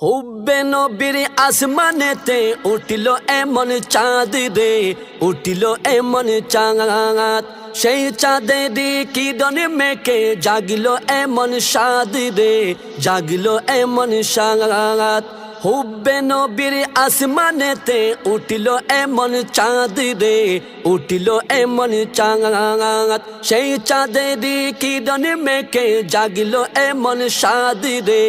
হুব্বে নবীর আসমানেতে উঠিল এমন চাঁদ রে, উঠিল এমন চাঁদ। সেই চাঁদেরই কিরণ মেঘে জাগিল এমন সাদ রে, জাগিল এমন সাদ। হুব্বে নবীর আসমানেতে উঠিল এমন চাঁদ রে, উঠিল এমন চাঁদ। সেই চাঁদেরই কিরণ মেঘে জাগিল এমন সাদ রে,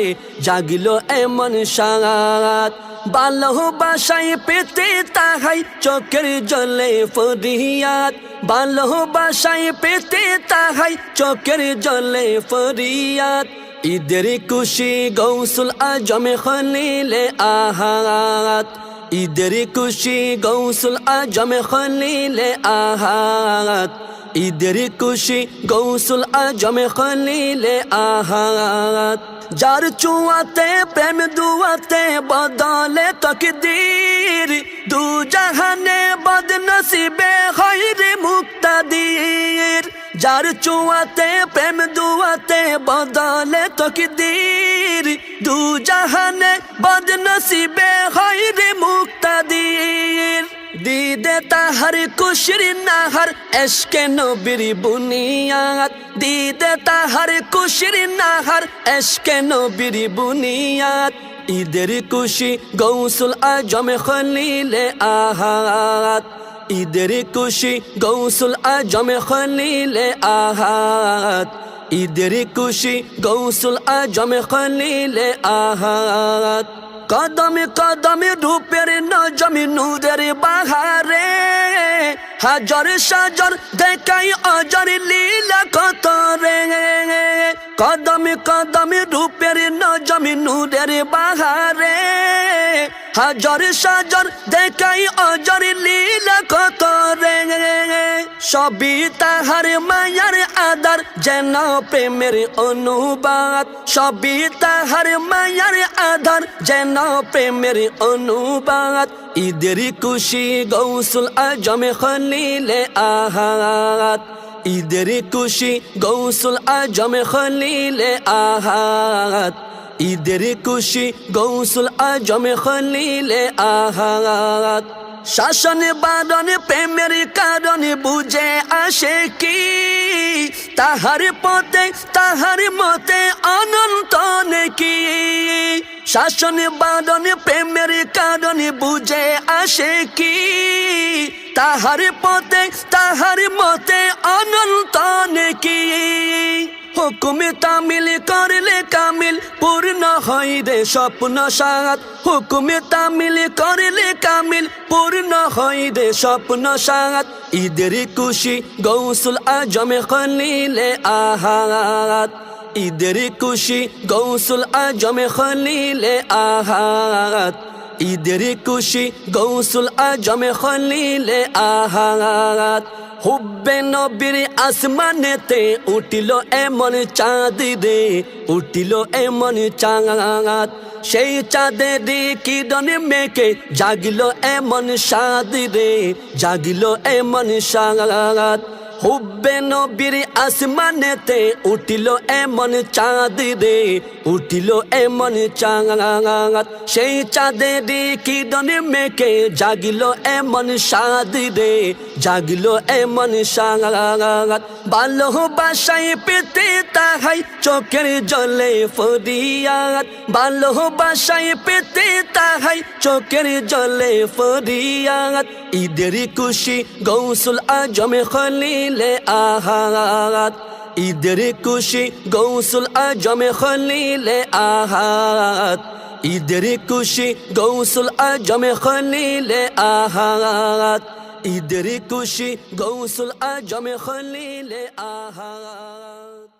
জাগিল এমন সাদ। ভালোবাসায় পেতে তাহাই চোখের জলে ফরিয়াদ, ভালোবাসায় পেতে তাহাই চোখের জলে ফরিয়াদ। ঈদের খুশি গৌসুল আজমে খলিলে আহাদ, ঈদের খুশি গৌসুল আজমে খলিলে আহাদ, ঈদের খুশি গৌসুল আজমে খলিলে আহাদ। যার চুয়াতে প্রেম দুয়াতে বদলে তকদীর, দু জাহানে বদনসিবে হয় রে মুক্তাদির। যার চুয়াতে প্রেম দুয়াতে বদলে তকদীর, দু জাহানে বদনসিবে হয় রে মুক্তাদির। দিদে তাহার খুশির নাহার এশকে নবীর বুনিয়াদ, দিদে তাহার খুশির নাহার এশকে নবীর বুনিয়াদ। ঈদের খুশি গৌসুল আজমে খলিলে আহাদ, ঈদের খুশি গৌসুল আজমে খলিলে আহাদ, ঈদের খুশি গৌসুল আজমে খলিলে আহাদ। কদমে কদমে রূপের নজমি নূরের বাহারে, হাজার সাজার দেখাই অজর লীলা কত রে। কদমে কদমে রূপের নজমি নূরের বাহারে, হাজার সাজার দেখাই অজর লীলা কত রে। সবই তাহার মায়ার আদার যেন প্রেমের অনুবাদ, সবই তাহার মায়ার আধার যেন প্রেমের অনুবাদ। ঈদের খুশি গৌসুল আজমে খলিলে আহাদ, ঈদের খুশি গৌসুল আজমে খলিলে আহাদ, ঈদের খুশি গৌসুল আজমে খলিলে আহাদ। শাসন বারণ প্রেমের কারণ বুঝে আসে কি, তাহার পথে তাহার মতে অনন্ত নেকি। শাসন বারণ প্রেমের কারণ বুঝে আসে কি, তাহার পথে তাহার মতে অনন্ত নেকি। হুকুমে তামিল করলে কামিল পূর্ণ হয় রে স্বপ্ন সাত, হুকুমে তামিল করলে কামিল পূর্ণ হয় রে স্বপ্ন সাত। ঈদের খুশি গৌসুল আজমে খলিলে আহাদ, ঈদের খুশি গৌসুল আজমে খলিলে আহাদ, ঈদের খুশি গৌসুল আজমে খলিলে আহাদ। হুব্বে নবীর আসমানেতে উঠিল এমন চাঁদ রে, উঠিল এমন চাঁদ। সেই চাঁদেরই কিরণ মেঘে জাগিল এমন সাদ রে, জাগিল এমন সাদ। হুব্বে নবীর আসমানেতে উঠিল এমন চাঁদ রে, উঠিল এমন চাঁদ। সেই চাঁদেরই কিরণ মেঘে জাগিল এমন সাদ রে, জাগিল এমন সাদ। ভালোবাসায় পেতে তাহাই চোখের জলে ফরিয়াদ, ভালোবাসায় পেতে তাহাই চোখের জলে ফরিয়াদ। ঈদের খুশি গৌসুল আজমে খলিলে আহাদ, ঈদের খুশি গৌসুল আজমে খলিলে আহাদ, ঈদের খুশি গৌসুল আজমে খলিলে আহাদ, ঈদের খুশি গৌসুল আজমে খলিলে আহাদ।